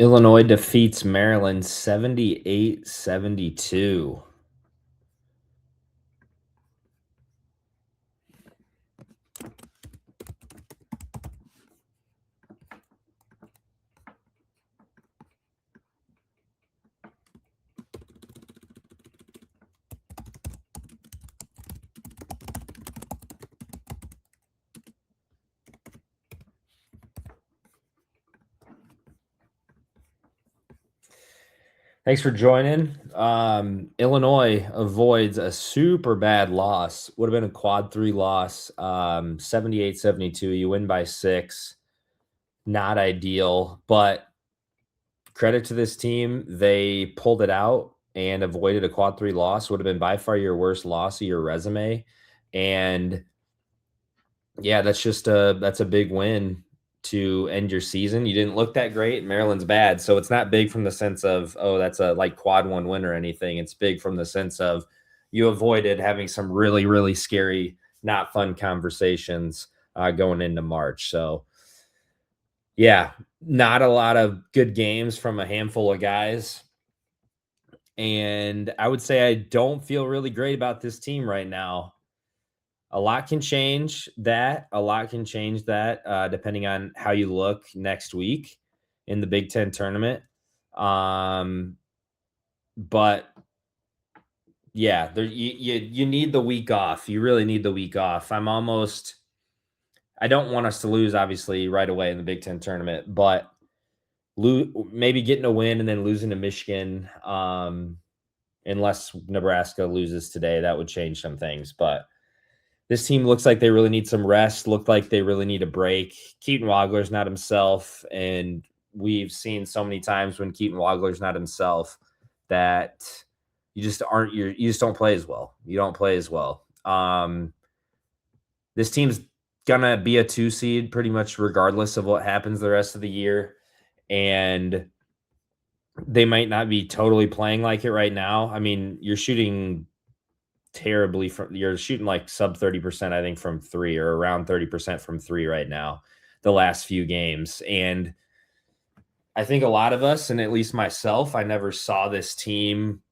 Illinois defeats Maryland 78-72. Thanks for joining. Illinois avoids a super bad loss. Would have been a quad 3 loss. 78-72. You win by 6. Not ideal, but credit to this team. They pulled it out and avoided a quad 3 loss. Would have been by far your worst loss of your resume. And yeah, that's a big win to end your season. You didn't look that great. Maryland's bad. So it's not big from the sense of, oh, that's a like quad 1 win or anything. It's big from the sense of you avoided having some really, really scary, not fun conversations going into March. So yeah, not a lot of good games from a handful of guys. And I would say I don't feel really great about this team right now. A lot can change that. A lot can change that depending on how you look next week in the Big Ten tournament. But yeah, you need the week off. You really need the week off. I don't want us to lose, obviously, right away in the Big Ten tournament, but maybe getting a win and then losing to Michigan, unless Nebraska loses today, that would change some things. But this team looks like they really need some rest, look like they really need a break. Keaton Wagler's not himself, and we've seen so many times when Keaton Wagler's not himself that you just don't play as well. You don't play as well. This team's gonna be a 2 seed pretty much regardless of what happens the rest of the year, and they might not be totally playing like it right now. I mean, you're shooting like sub 30%, I think, from 3 or around 30% from 3 right now, the last few games. And I think a lot of us, and at least myself, I never saw this team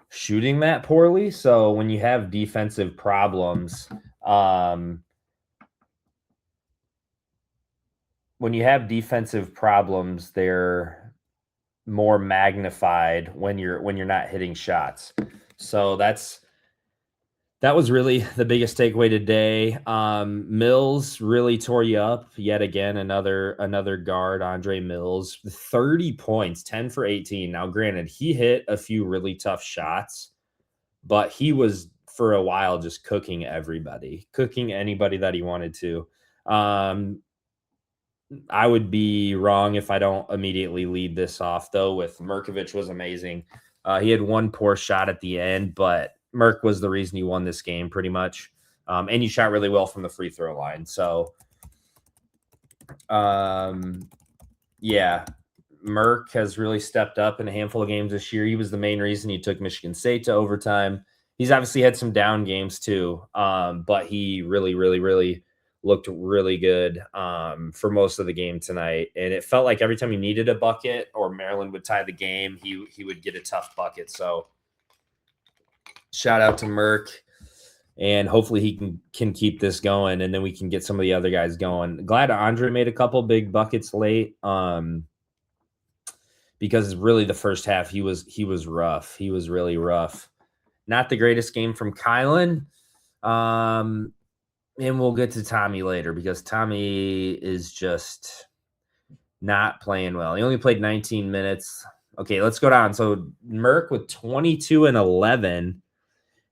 shooting that poorly. So when you have defensive problems, they're more magnified when you're not hitting shots. So that was really the biggest takeaway today. Mills really tore you up yet again. Another guard, Andre Mills, 30 points, 10 for 18. Now, granted, he hit a few really tough shots, but he was for a while just cooking anybody that he wanted to. I would be wrong if I don't immediately lead this off, though, with Merkovich was amazing. He had one poor shot at the end, but Merk was the reason you won this game pretty much. And you shot really well from the free throw line. So, yeah, Merk has really stepped up in a handful of games this year. He was the main reason he took Michigan State to overtime. He's obviously had some down games too, but he really, really, really looked really good for most of the game tonight. And it felt like every time he needed a bucket or Maryland would tie the game, he would get a tough bucket. So shout out to Merk, and hopefully he can keep this going, and then we can get some of the other guys going. Glad Andre made a couple big buckets late. Because really the first half he was rough. He was really rough. Not the greatest game from Kylan. And we'll get to Tommy later because Tommy is just not playing well. He only played 19 minutes. Okay, let's go down. So Merk with 22 and 11,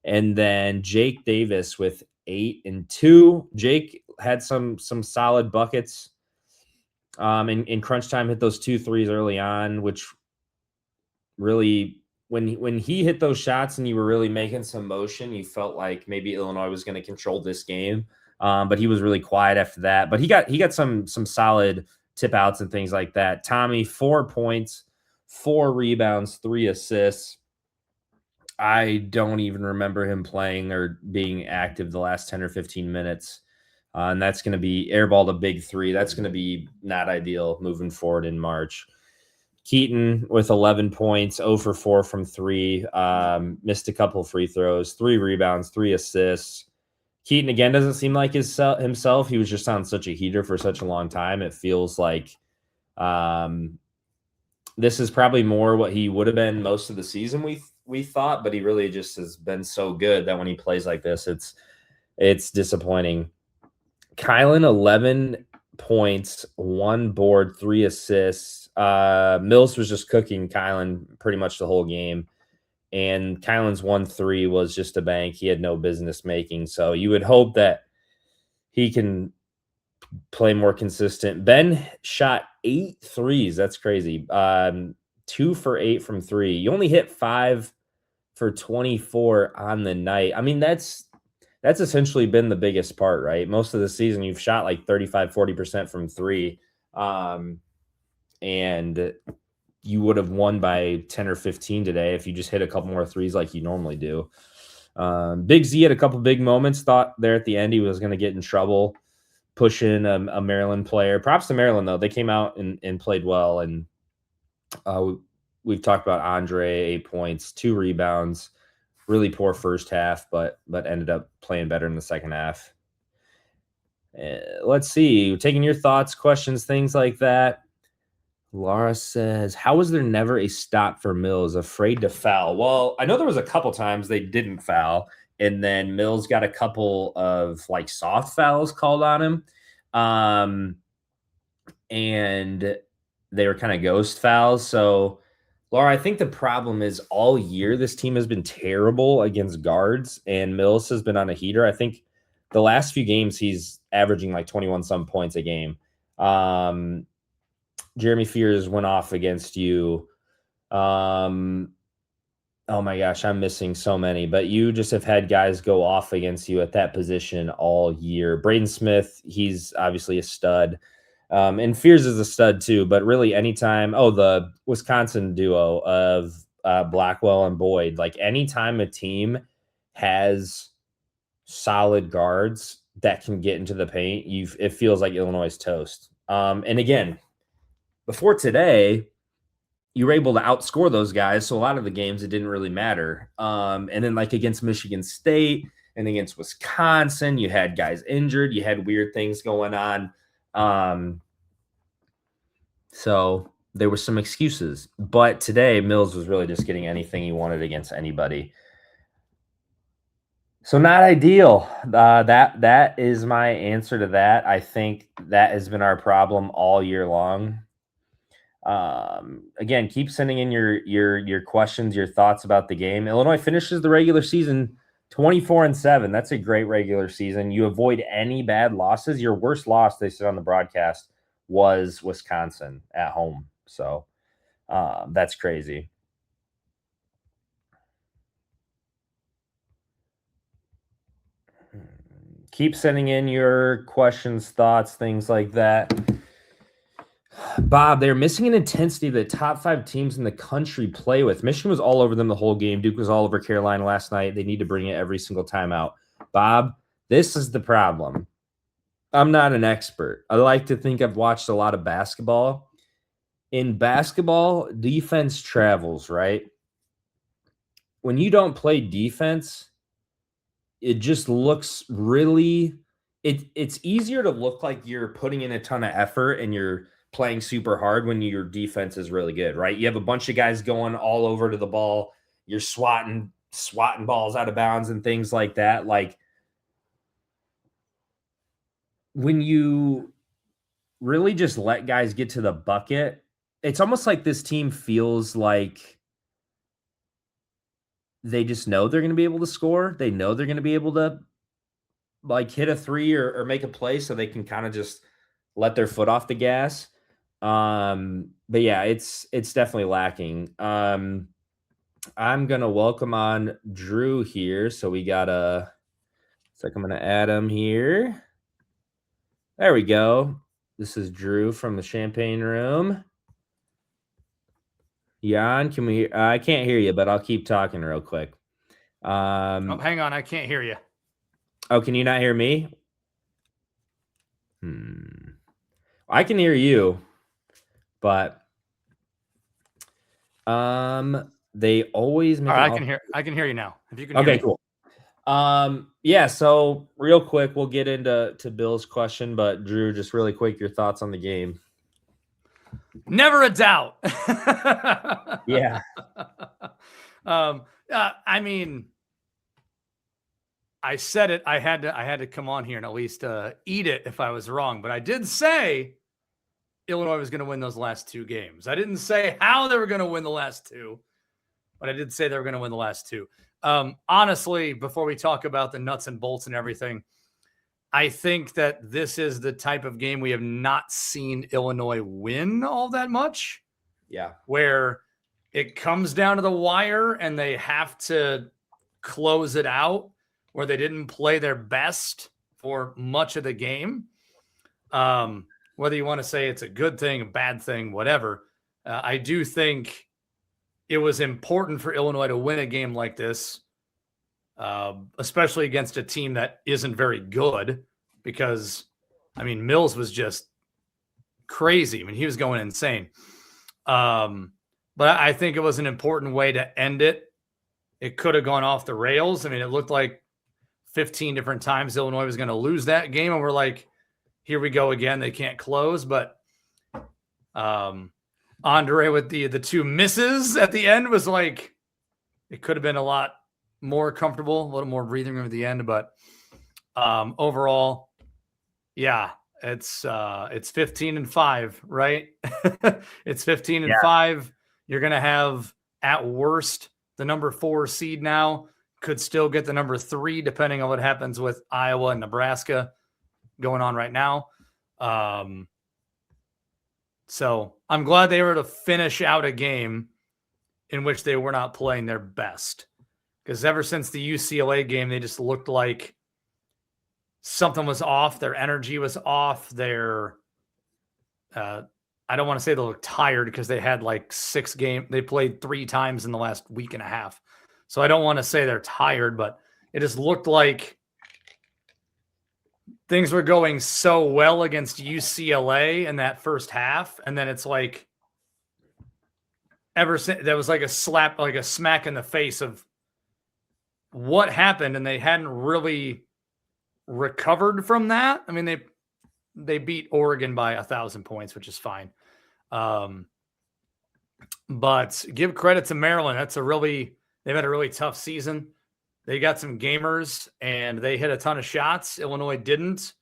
and then Jake Davis with 8 and 2. Jake had some solid buckets. In crunch time, hit those 2 threes early on, which really, when he hit those shots and you were really making some motion, you felt like maybe Illinois was going to control this game. But he was really quiet after that. But he got some solid tip outs and things like that. Tommy, 4 points, 4 rebounds, 3 assists. I don't even remember him playing or being active the last 10 or 15 minutes. And that's going to be airballed a big three. That's going to be not ideal moving forward in March. Keaton with 11 points, 0 for 4 from 3, missed a couple free throws, 3 rebounds, 3 assists. Keaton, again, doesn't seem like himself. He was just on such a heater for such a long time. It feels like this is probably more what he would have been most of the season, we thought, but he really just has been so good that when he plays like this, it's disappointing. Kylan, 11 points, 1 board, 3 assists. Mills was just cooking Kylan pretty much the whole game. And Kylan's 1-3 was just a bank he had no business making. So you would hope that he can play more consistent. Ben shot 8 threes. That's crazy. 2 for 8 from 3. You only hit 5 for 24 on the night. I mean, that's essentially been the biggest part, right? Most of the season, you've shot like 35-40% from 3. And you would have won by 10 or 15 today if you just hit a couple more threes like you normally do. Big Z had a couple big moments. Thought there at the end he was going to get in trouble pushing a Maryland player. Props to Maryland, though. They came out and played well. And we've talked about Andre, 8 points, 2 rebounds. Really poor first half, but ended up playing better in the second half. Let's see. Taking your thoughts, questions, things like that. Laura says, how was there never a stop for Mills? Afraid to foul? Well, I know there was a couple times they didn't foul, and then Mills got a couple of like soft fouls called on him. And they were kind of ghost fouls. So, Laura, I think the problem is all year this team has been terrible against guards, and Mills has been on a heater. I think the last few games he's averaging like 21 some points a game. Jeremy Fears went off against you. Oh my gosh, I'm missing so many, but you just have had guys go off against you at that position all year. Braden Smith, he's obviously a stud. And Fears is a stud too, but really anytime, the Wisconsin duo of Blackwell and Boyd, like anytime a team has solid guards that can get into the paint, it feels like Illinois is toast. And again, before today, you were able to outscore those guys. So a lot of the games, it didn't really matter. And then like against Michigan State and against Wisconsin, you had guys injured. You had weird things going on. So there were some excuses. But today, Mills was really just getting anything he wanted against anybody. So not ideal. That is my answer to that. I think that has been our problem all year long. Again, keep sending in your questions, your thoughts about the game. Illinois finishes the regular season 24-7. That's a great regular season. You avoid any bad losses. Your worst loss, they said on the broadcast, was Wisconsin at home. So that's crazy. Keep sending in your questions, thoughts, things like that. Bob, they're missing an intensity that top 5 teams in the country play with. Michigan was all over them the whole game. Duke was all over Carolina last night. They need to bring it every single time out. Bob, this is the problem. I'm not an expert. I like to think I've watched a lot of basketball. In basketball, defense travels, right? When you don't play defense, it just looks really it's easier to look like you're putting in a ton of effort and you're playing super hard when your defense is really good, right? You have a bunch of guys going all over to the ball. You're swatting balls out of bounds and things like that. Like when you really just let guys get to the bucket, it's almost like this team feels like they just know they're going to be able to score. They know they're going to be able to like hit a 3 or make a play so they can kind of just let their foot off the gas. But yeah, it's definitely lacking. I'm gonna welcome on Drew here. So we got I'm gonna add him here. There we go. This is Drew from the Champaign room. Jan, can we I can't hear you, but I'll keep talking real quick. Hang on, I can't hear you. Oh, can you not hear me? I can hear you, but they always All make an right, off. I can hear you now. If you can hear Okay, me. cool. Yeah, so real quick, we'll get into Bill's question, but Drew, just really quick, your thoughts on the game. Never a doubt. Yeah. I mean, I said it. I had to come on here and at least eat it if I was wrong. But I did say Illinois was going to win those last two games. I didn't say how they were going to win the last two, but I did say they were going to win the last two. Honestly, before we talk about the nuts and bolts and everything, I think that this is the type of game we have not seen Illinois win all that much. Yeah. Where it comes down to the wire and they have to close it out, where they didn't play their best for much of the game. Whether you want to say it's a good thing, a bad thing, whatever, I do think it was important for Illinois to win a game like this, especially against a team that isn't very good, because, I mean, Mills was just crazy. I mean, he was going insane. But I think it was an important way to end it. It could have gone off the rails. I mean, it looked like 15 different times Illinois was going to lose that game, and we're like, here we go again. They can't close. But Andre with the two misses at the end was like, it could have been a lot more comfortable, a little more breathing room at the end. But overall, yeah, it's 15-5, right? It's 15-5. You're going to have, at worst, the number 4 seed now. Could still get the number 3, depending on what happens with Iowa and Nebraska going on right now. So I'm glad they were to finish out a game in which they were not playing their best. Because ever since the UCLA game, they just looked like something was off. Their energy was off. I don't want to say they look tired, because they had like 6 games. They played 3 times in the last week and a half. So I don't want to say they're tired, but it just looked like things were going so well against UCLA in that first half. And then it's like, ever since, that was like a slap, like a smack in the face of what happened. And they hadn't really recovered from that. I mean, they beat Oregon by 1,000 points, which is fine. But give credit to Maryland. They've had a really tough season. They got some gamers and they hit a ton of shots. Illinois didn't.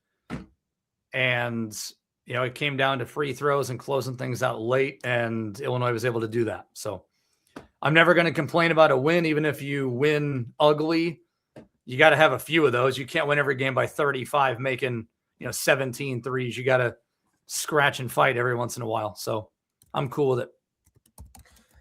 And, it came down to free throws and closing things out late, and Illinois was able to do that. So I'm never going to complain about a win, even if you win ugly. You got to have a few of those. You can't win every game by 35, making, 17 threes. You got to scratch and fight every once in a while. So I'm cool with it.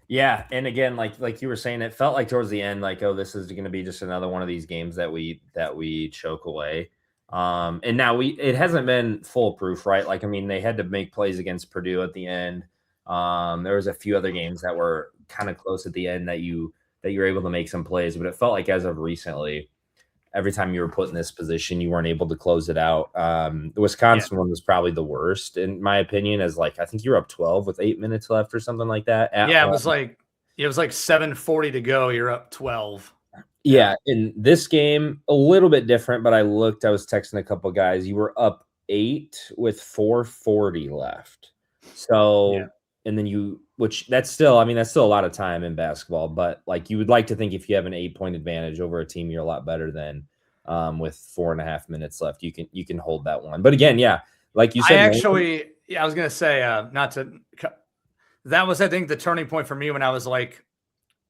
Yeah, and again, like you were saying, it felt like towards the end, like, oh, this is going to be just another one of these games that we choke away. And now it hasn't been foolproof, right? Like, I mean, they had to make plays against Purdue at the end. There was a few other games that were kind of close at the end that you were able to make some plays, but it felt like as of recently, every time you were put in this position, you weren't able to close it out. The Wisconsin one was probably the worst, in my opinion, as like, I think you were up 12 with 8 minutes left or something like that. It was like 7:40 to go. You're up 12. Yeah. In this game, a little bit different, but I was texting a couple guys. You were up 8 with 4:40 left. So, and then that's still a lot of time in basketball, but like, you would like to think if you have an 8-point advantage over a team you're a lot better than, with 4.5 minutes left, you can hold that one. But again, yeah, like you said, I was going to say, that was, I think, the turning point for me when I was like,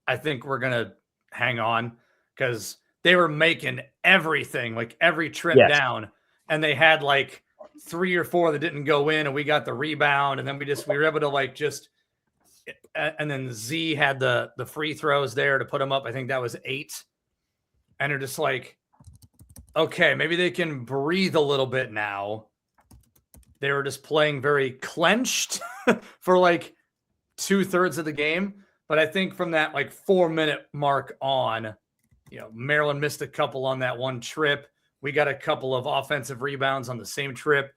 I think we're going to hang on, because they were making everything, like every trip down, and they had like 3 or 4 that didn't go in, and we got the rebound, and then we were able to and then Z had the free throws there to put them up. I think that was 8. And they're just like, okay, maybe they can breathe a little bit now. They were just playing very clenched for like 2/3 of the game. But I think from that like 4-minute mark on, Maryland missed a couple on that one trip. We got a couple of offensive rebounds on the same trip.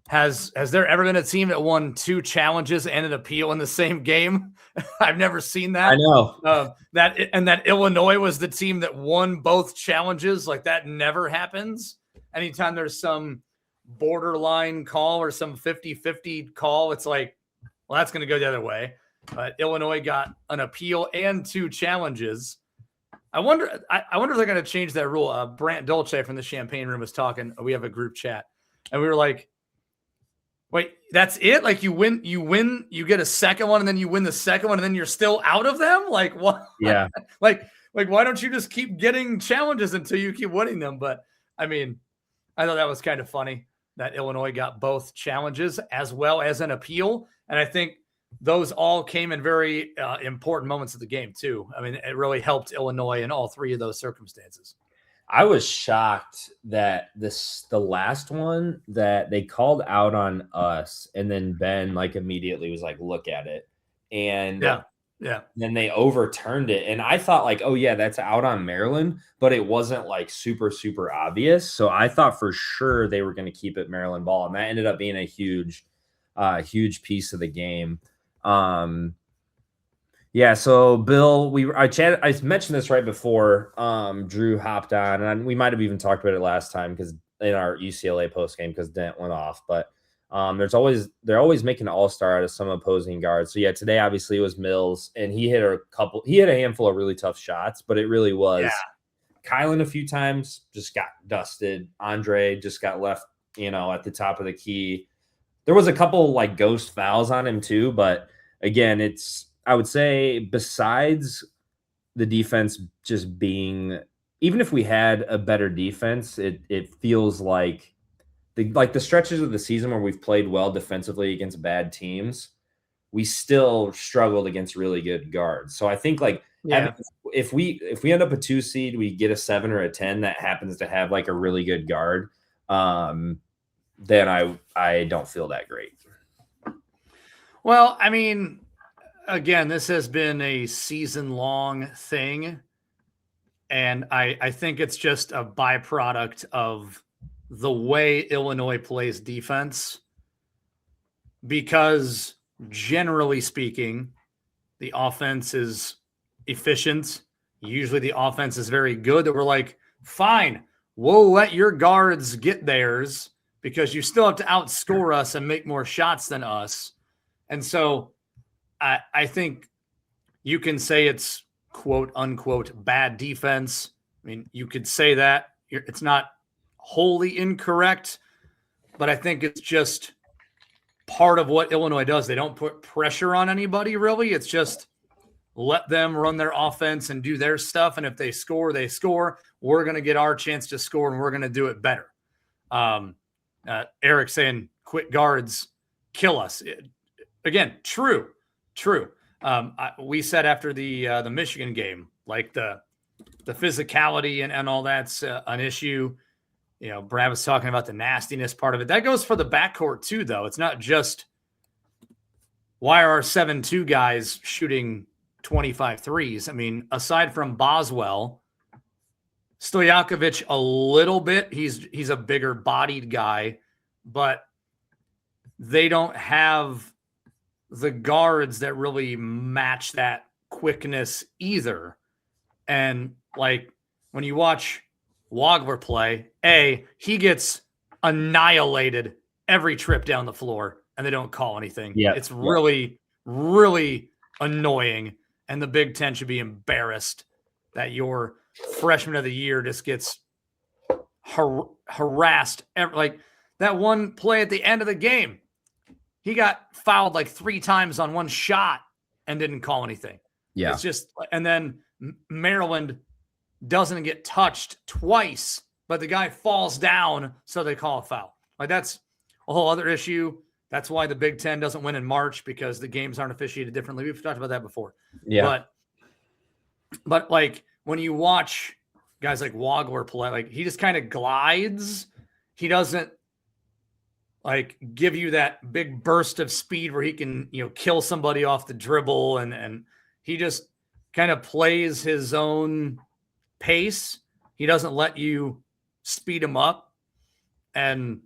Has there ever been a team that won 2 challenges and an appeal in the same game? I've never seen that. I know. That Illinois was the team that won both challenges. Like, that never happens. Anytime there's some borderline call or some 50-50 call, it's like, well, that's going to go the other way. But Illinois got an appeal and 2 challenges. I wonder if they're going to change that rule. Brant Dolce from the Champaign room was talking. We have a group chat, and we were like, wait, that's it? Like, you win, you get a second one, and then you win the second one, and then you're still out of them? Like, what? Yeah. like, why don't you just keep getting challenges until you keep winning them? But, I mean, I thought that was kind of funny that Illinois got both challenges as well as an appeal. And I think those all came in very important moments of the game, too. I mean, it really helped Illinois in all 3 of those circumstances. I was shocked that the last one that they called out on us, and then Ben like immediately was like, look at it. And then they overturned it. And I thought like, oh yeah, that's out on Maryland, but it wasn't like super, super obvious. So I thought for sure they were going to keep it Maryland ball. And that ended up being a huge piece of the game. Yeah, so Bill, I mentioned this right before Drew hopped on, and we might have even talked about it last time because in our UCLA post game because Dent went off. But they're always making an all-star out of some opposing guards. So yeah, today obviously it was Mills, and he hit a handful of really tough shots, but it really was Kylan a few times just got dusted. Andre just got left, at the top of the key. There was a couple like ghost fouls on him too, but again, I would say besides the defense just being, even if we had a better defense, it feels like the stretches of the season where we've played well defensively against bad teams, we still struggled against really good guards. So I think if we end up a 2 seed, we get a 7 or a 10 that happens to have like a really good guard, then I don't feel that great. Well, I mean, again, this has been a season-long thing, and I think it's just a byproduct of the way Illinois plays defense, because generally speaking, the offense is efficient. Usually the offense is very good, that we're like, fine, we'll let your guards get theirs because you still have to outscore us and make more shots than us. And so I think you can say it's quote unquote bad defense. I mean, you could say that. It's not wholly incorrect, but I think it's just part of what Illinois does. They don't put pressure on anybody, really. It's just let them run their offense and do their stuff. And if they score, they score. We're going to get our chance to score, and we're going to do it better. Eric saying quit guards kill us. Again, true. We said after the Michigan game, like the physicality and all that's an issue. Brad was talking about the nastiness part of it. That goes for the backcourt too, though. It's not just why are our 7-2 guys shooting 25 threes? I mean, aside from Boswell, Stojakovic a little bit. He's a bigger bodied guy, but they don't have the guards that really match that quickness either. And like when you watch Wagler play, he gets annihilated every trip down the floor and they don't call anything. Yeah. It's really, really annoying. And the Big Ten should be embarrassed that your freshman of the year just gets harassed. Like that one play at the end of the game, he got fouled like 3 times on one shot and didn't call anything. Yeah. It's just, and then Maryland doesn't get touched twice, but the guy falls down, so they call a foul. Like that's a whole other issue. That's why the Big Ten doesn't win in March, because the games aren't officiated differently. We've talked about that before. Yeah. But like when you watch guys like Wagler play, like he just kind of glides. He doesn't like give you that big burst of speed where he can, kill somebody off the dribble. And he just kind of plays his own pace. He doesn't let you speed him up. And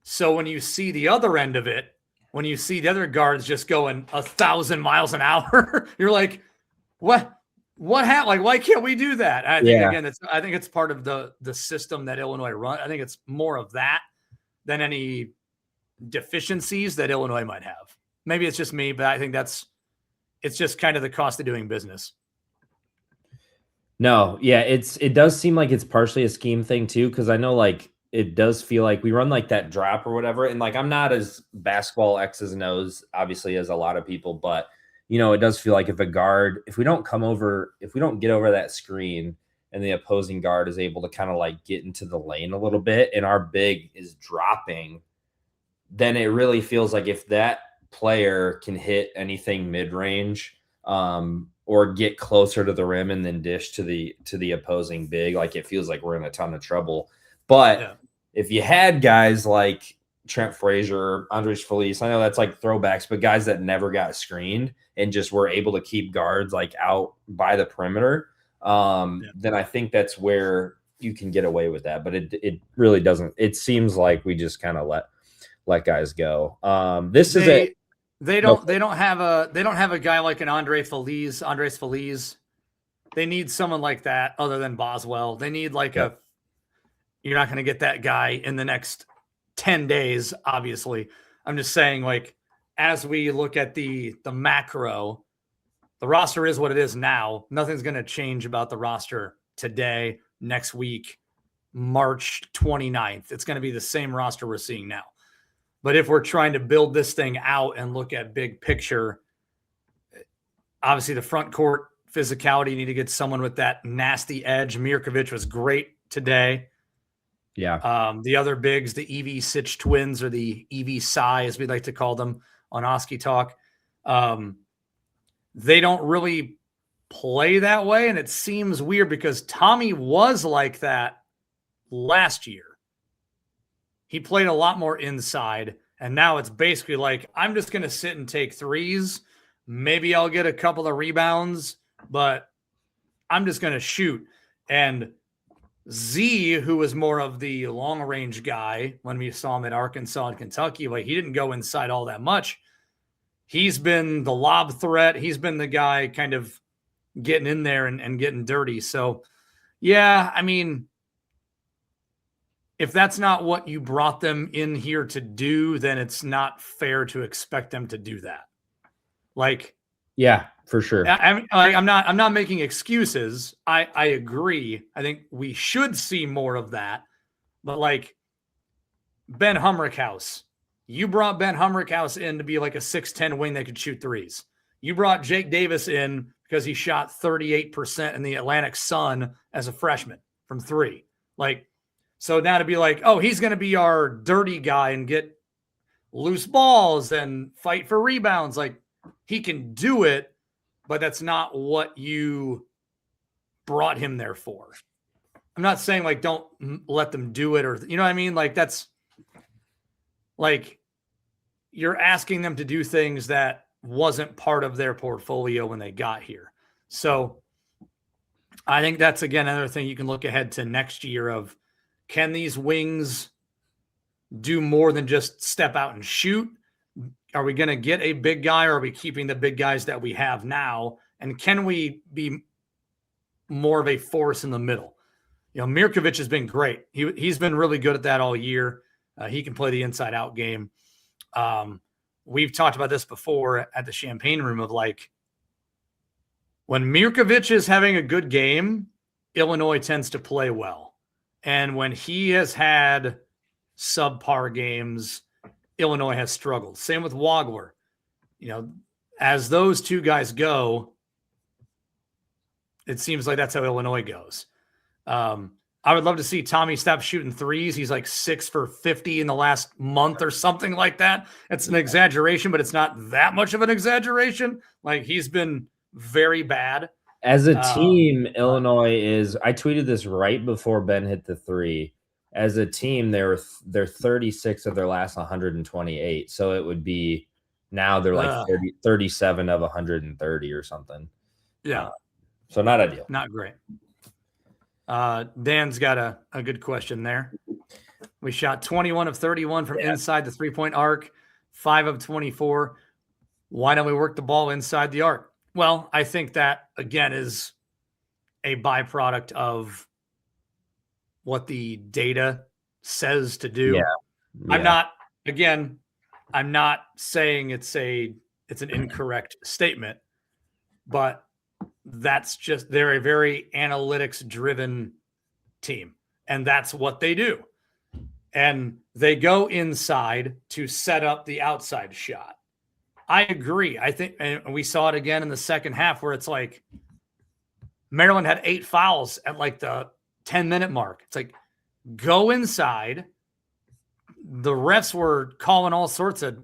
So when you see the other end of it, when you see the other guards just going 1,000 miles an hour, you're like, what happened? Like, why can't we do that? I think Yeah. again, I think it's part of the system that Illinois run. I think it's more of that than any deficiencies that Illinois might have. Maybe it's just me, but I think it's just kind of the cost of doing business. No, yeah, it does seem like it's partially a scheme thing too, because I know like it does feel like we run like that drop or whatever, and like I'm not as basketball X's and O's obviously as a lot of people, but it does feel like if we don't get over that screen and the opposing guard is able to kind of like get into the lane a little bit and our big is dropping, then it really feels like if that player can hit anything mid-range, or get closer to the rim and then dish to the opposing big, like it feels like we're in a ton of trouble. But if you had guys like Trent Frazier, Andres Feliz, I know that's like throwbacks, but guys that never got screened and just were able to keep guards like out by the perimeter, then I think that's where you can get away with that. But it really doesn't. It seems like we just kind of let guys go. They don't have a guy like an Andres Feliz. They need someone like that other than Boswell. They need like you're not going to get that guy in the next 10 days, obviously. I'm just saying, like, as we look at the macro, the roster is what it is now. Nothing's going to change about the roster today, next week, March 29th. It's going to be the same roster we're seeing now. But if we're trying to build this thing out and look at big picture, obviously the front court physicality, you need to get someone with that nasty edge. Mirkovic was great today. Yeah. The other bigs, the EV Sitch twins or the EV Psy, as we like to call them on Oski Talk, they don't really play that way. And it seems weird because Tommy was like that last year. He played a lot more inside, and now it's basically like, I'm just going to sit and take threes. Maybe I'll get a couple of rebounds, but I'm just going to shoot. And Z, who was more of the long-range guy when we saw him at Arkansas and Kentucky, like he didn't go inside all that much. He's been the lob threat. He's been the guy kind of getting in there and getting dirty. So, yeah, I mean, if that's not what you brought them in here to do, then it's not fair to expect them to do that. Like, yeah, for sure. I'm not making excuses. I agree. I think we should see more of that. But like Ben Humrickhouse, you brought Ben Humrickhouse in to be like a 6'10" wing that could shoot threes. You brought Jake Davis in because he shot 38% in the Atlantic Sun as a freshman from three. Like, so now to be like, oh, he's going to be our dirty guy and get loose balls and fight for rebounds. Like, he can do it, but that's not what you brought him there for. I'm not saying like don't let them do it, or you know what I mean? Like that's like you're asking them to do things that wasn't part of their portfolio when they got here. So I think that's again another thing you can look ahead to next year of, can these wings do more than just step out and shoot? Are we going to get a big guy, or are we keeping the big guys that we have now? And can we be more of a force in the middle? You know, Mirkovic has been great. He's been really good at that all year. He can play the inside out game. We've talked about this before at the Champaign room of like, when Mirkovic is having a good game, Illinois tends to play well. And when he has had subpar games, Illinois has struggled. Same with Wagler. You know, as those two guys go, it seems like that's how Illinois goes. I would love to see Tommy stop shooting threes. He's like 6 for 50 in the last month or something like that. It's an exaggeration, but it's not that much of an exaggeration. Like, he's been very bad. As a team, Illinois is, I tweeted this right before Ben hit the three. As a team, they're 36 of their last 128. So it would be, now they're like 37 of 130 or something. Yeah. So not ideal. Not great. Dan's got a good question there. We shot 21 of 31 from inside the 3-point arc, 5 of 24. Why don't we work the ball inside the arc? Well, I think that, again, is a byproduct of what the data says to do. I'm not saying it's an incorrect statement, but they're a very analytics driven team, and that's what they do. And they go inside to set up the outside shot. I agree. I think, and we saw it again in the second half where it's like Maryland had 8 fouls at like the 10-minute mark. It's like, go inside. The refs were calling all sorts of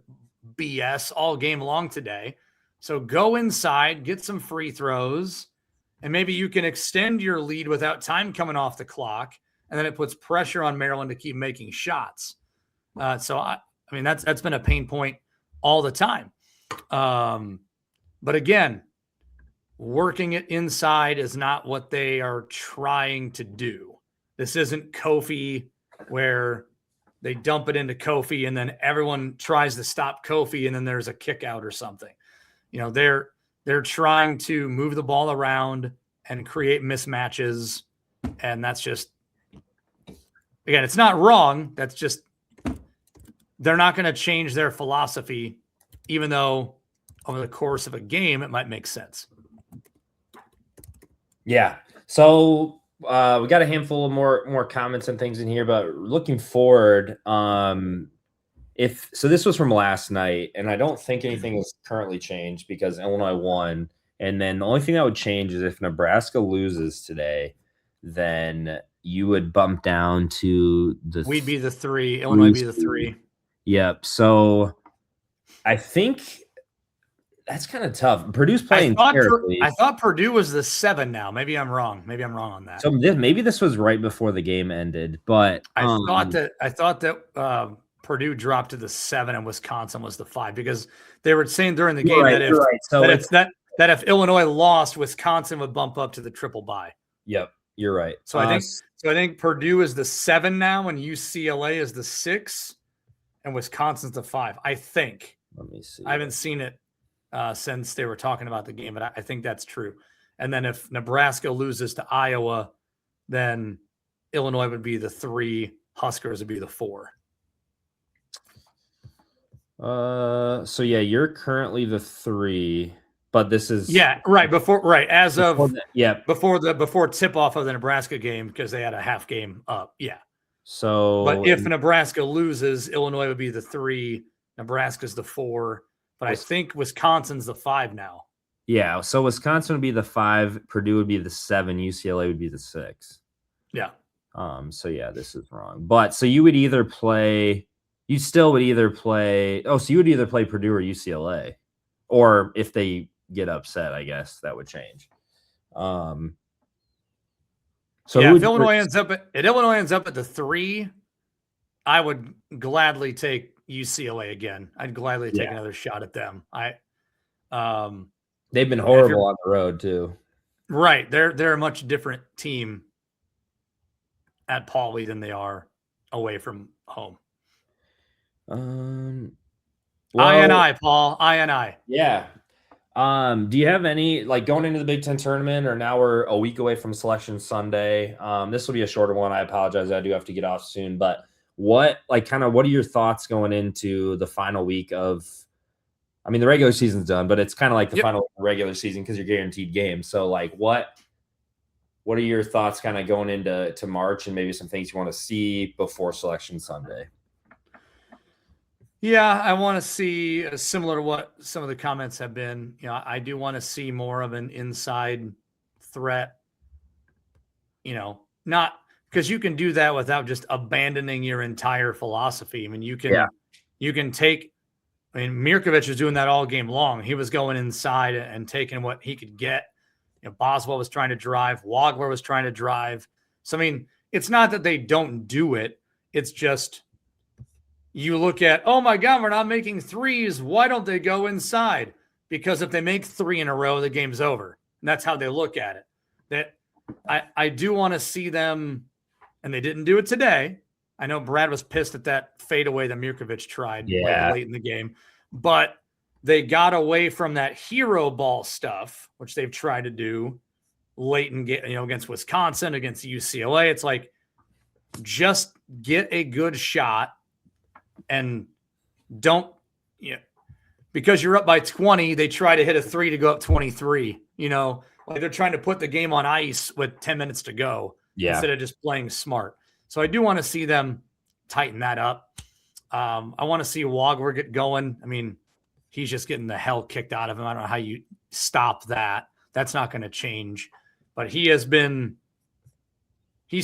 BS all game long today. So go inside, get some free throws, and maybe you can extend your lead without time coming off the clock. And then it puts pressure on Maryland to keep making shots. So I mean, that's been a pain point all the time. But again, working it inside is not what they are trying to do. This isn't Kofi where they dump it into Kofi and then everyone tries to stop Kofi and then there's a kick out or something. They're trying to move the ball around and create mismatches. And that's just, again, it's not wrong. That's just, they're not going to change their philosophy, even though over the course of a game, it might make sense. Yeah. So we got a handful of more comments and things in here, but looking forward, this was from last night, and I don't think anything has currently changed because Illinois won. And then the only thing that would change is if Nebraska loses today, then you would bump down to we'd be the 3. Illinois would be the 3. Yep. So I think that's kind of tough. Purdue's playing terribly. I thought Purdue was the 7 now. Maybe I'm wrong. Maybe I'm wrong on that. So maybe this was right before the game ended, but I thought that Purdue dropped to the 7 and Wisconsin was the 5 because they were saying during the game that if Illinois lost, Wisconsin would bump up to the triple bye. Yep, you're right. So I think Purdue is the 7 now, and UCLA is the 6, and Wisconsin's the 5. I think. Let me see. I haven't seen it since they were talking about the game, but I think that's true. And then if Nebraska loses to Iowa, then Illinois would be the 3, Huskers would be the 4. So yeah, you're currently the 3, but this is before tip off of the Nebraska game because they had a half game up. Yeah. So, but if Nebraska loses, Illinois would be the 3, Nebraska's the 4. But I think Wisconsin's the 5 now. Yeah, so Wisconsin would be the 5, Purdue would be the 7, UCLA would be the 6. Yeah. So yeah, this is wrong. But so you would either play Purdue or UCLA. Or if they get upset, I guess that would change. So yeah, if Illinois ends up at the 3, I would gladly take UCLA again. I'd gladly take another shot at them. They've been horrible on the road too. Right. They're a much different team at Pauley than they are away from home. Well, I, Paul. I. Yeah. Do you have any, like, going into the Big Ten tournament, or now we're a week away from Selection Sunday? This will be a shorter one. I apologize. I do have to get off soon, but what are your thoughts going into the final week of, I mean, the regular season's done, but it's kind of like the final regular season because you're guaranteed games. So like, what are your thoughts kind of going into March, and maybe some things you want to see before Selection Sunday? Yeah, I want to see, similar to what some of the comments have been. I do want to see more of an inside threat. Not because you can do that without just abandoning your entire philosophy. I mean, you can take. I mean, Mirkovic was doing that all game long. He was going inside and taking what he could get. Boswell was trying to drive. Wagler was trying to drive. So, I mean, it's not that they don't do it. It's just you look at, oh, my God, we're not making threes. Why don't they go inside? Because if they make 3 in a row, the game's over. And that's how they look at it. That I do want to see them, and they didn't do it today. I know Brad was pissed at that fadeaway that Mirkovic tried Yeah. late in the game, but they got away from that hero ball stuff, which they've tried to do late in against Wisconsin, against UCLA. It's like, just get a good shot and don't, because you're up by 20, they try to hit a 3 to go up 23, like they're trying to put the game on ice with 10 minutes to go instead of just playing smart. So I do want to see them tighten that up. I want to see Wagler get going. I mean, he's just getting the hell kicked out of him. I don't know how you stop that. That's not going to change. But he's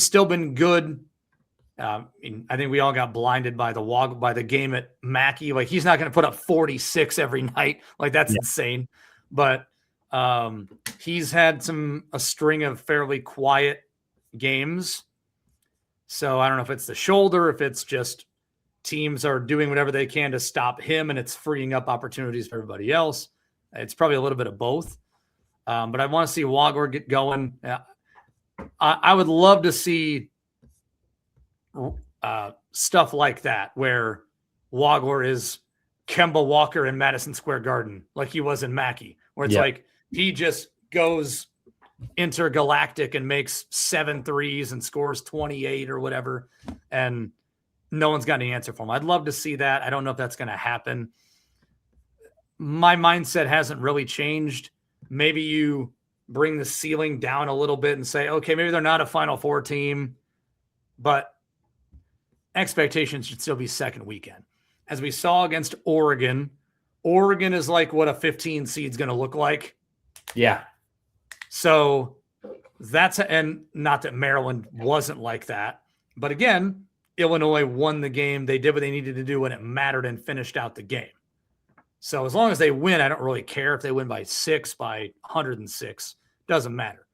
still been good. I think we all got blinded by the game at Mackey. Like, he's not going to put up 46 every night. Like, that's insane. But he's had a string of fairly quiet games. So I don't know if it's the shoulder, if it's just teams are doing whatever they can to stop him and it's freeing up opportunities for everybody else. It's probably a little bit of both. But I want to see Wagler get going. I would love to see stuff like that, where Wagler is Kemba Walker in Madison Square Garden, like he was in Mackey, where it's like he just goes intergalactic and makes 7 threes and scores 28 or whatever, and no one's got any answer for him. I'd love to see that. I don't know if that's going to happen. My mindset hasn't really changed. Maybe you bring the ceiling down a little bit and say, okay, maybe they're not a Final Four team, but expectations should still be second weekend. As we saw against Oregon is like what a 15 seed is going to look like. Yeah. So and not that Maryland wasn't like that, but again, Illinois won the game. They did what they needed to do when it mattered and finished out the game. So as long as they win, I don't really care if they win by 6, by 106. Doesn't matter.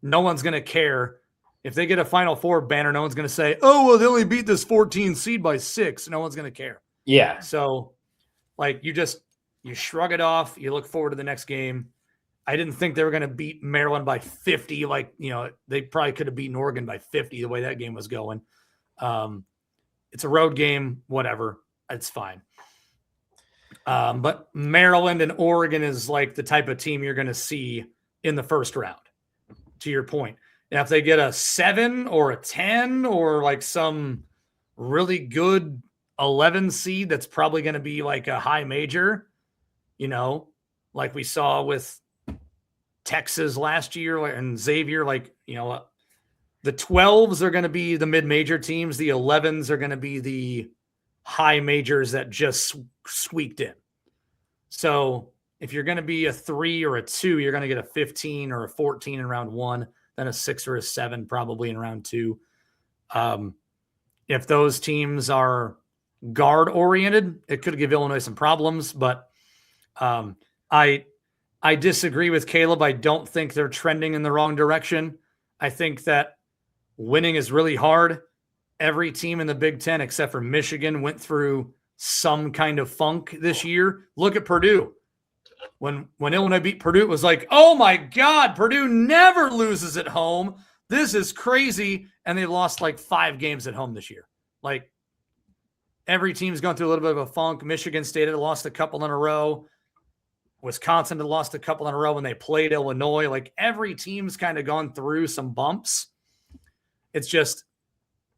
No one's going to care. If they get a Final Four banner, no one's going to say, oh, well, they only beat this 14 seed by 6. No one's going to care. Yeah. So, like, you shrug it off. You look forward to the next game. I didn't think they were going to beat Maryland by 50. Like, they probably could have beaten Oregon by 50 the way that game was going. It's a road game, whatever. It's fine. But Maryland and Oregon is like the type of team you're going to see in the first round, to your point. Now, if they get a 7 or a 10 or like some really good 11 seed, that's probably going to be like a high major, like we saw with Texas last year and Xavier, the 12s are going to be the mid-major teams. The 11s are going to be the high majors that just squeaked in. So if you're going to be a 3 or a 2, you're going to get a 15 or a 14 in round 1, then a 6 or a 7 probably in round 2. If those teams are guard-oriented, it could give Illinois some problems, but I disagree with Caleb. I don't think they're trending in the wrong direction. I think that winning is really hard. Every team in the Big Ten, except for Michigan, went through some kind of funk this year. Look at Purdue. When Illinois beat Purdue, it was like, oh my God, Purdue never loses at home. This is crazy. And they lost like 5 games at home this year. Like, every team's gone through a little bit of a funk. Michigan State had lost a couple in a row. Wisconsin had lost a couple in a row when they played Illinois. Like, every team's kind of gone through some bumps. It's just,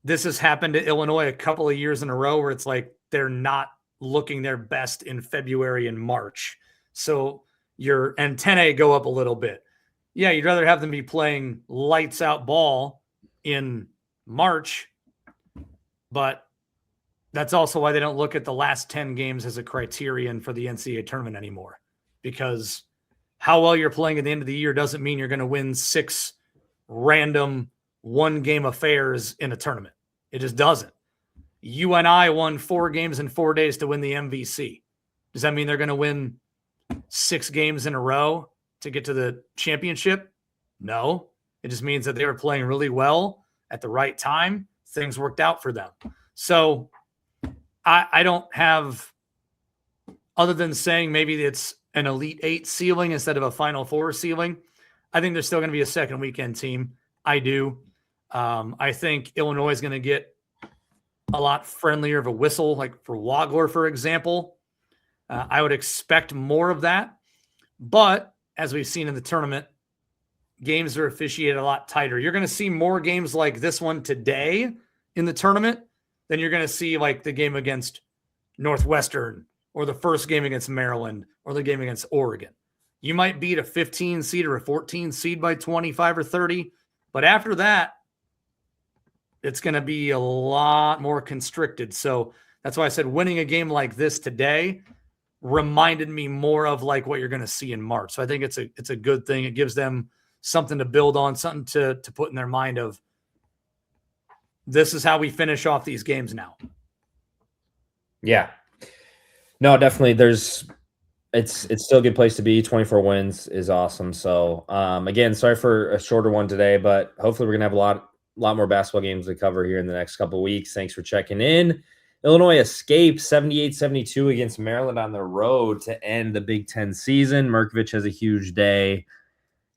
this has happened to Illinois a couple of years in a row where it's like they're not looking their best in February and March. So your antennae go up a little bit. Yeah, you'd rather have them be playing lights out ball in March, but that's also why they don't look at the last 10 games as a criterion for the NCAA tournament anymore, because how well you're playing at the end of the year doesn't mean you're going to win 6 random one-game affairs in a tournament. It just doesn't. UNI won 4 games in 4 days to win the MVC. Does that mean they're going to win 6 games in a row to get to the championship? No. It just means that they were playing really well at the right time. Things worked out for them. So I don't have, other than saying maybe it's an Elite 8 ceiling instead of a Final Four ceiling, I think there's still going to be a second weekend team. I do. I think Illinois is going to get a lot friendlier of a whistle, like for Wagler, for example. I would expect more of that. But as we've seen in the tournament, games are officiated a lot tighter. You're going to see more games like this one today in the tournament than you're going to see like the game against Northwestern or the first game against Maryland or the game against Oregon. You might beat a 15 seed or a 14 seed by 25 or 30, but after that, it's going to be a lot more constricted. So that's why I said winning a game like this today reminded me more of like what you're going to see in March. So I think it's a good thing. It gives them something to build on, something to put in their mind of this is how we finish off these games now. Yeah. No, definitely. It's still a good place to be. 24 wins is awesome. So again, sorry for a shorter one today, but hopefully we're gonna have a lot more basketball games to cover here in the next couple of weeks. Thanks for checking in. Illinois escaped 78-72 against Maryland on the road to end the Big Ten season. Merkovich has a huge day,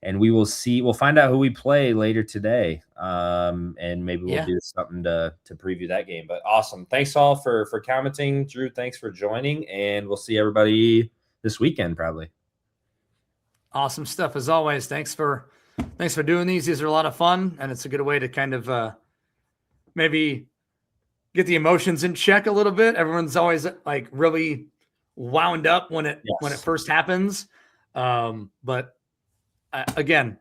and we'll find out who we play later today. And maybe we'll do something to preview that game. But awesome. Thanks all for commenting. Drew, thanks for joining, and we'll see everybody this weekend probably. Awesome stuff as always. Thanks for doing these. These are a lot of fun, and it's a good way to kind of maybe get the emotions in check a little bit. Everyone's always like really wound up when it first happens. But again,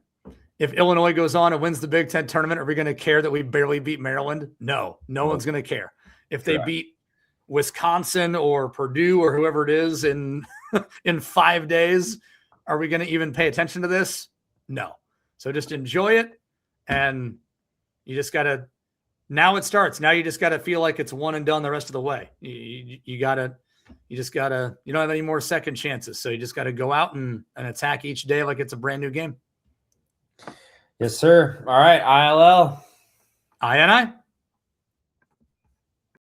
if Illinois goes on and wins the Big Ten tournament, are we going to care that we barely beat Maryland? No one's going to care. If they beat Wisconsin or Purdue or whoever it is in 5 days, are we going to even pay attention to this? No. So just enjoy it. And you just got to, now it starts. Now you just got to feel like it's one and done the rest of the way. You don't have any more second chances. So you just got to go out and attack each day like it's a brand new game. Yes, sir. All right. ILL. I.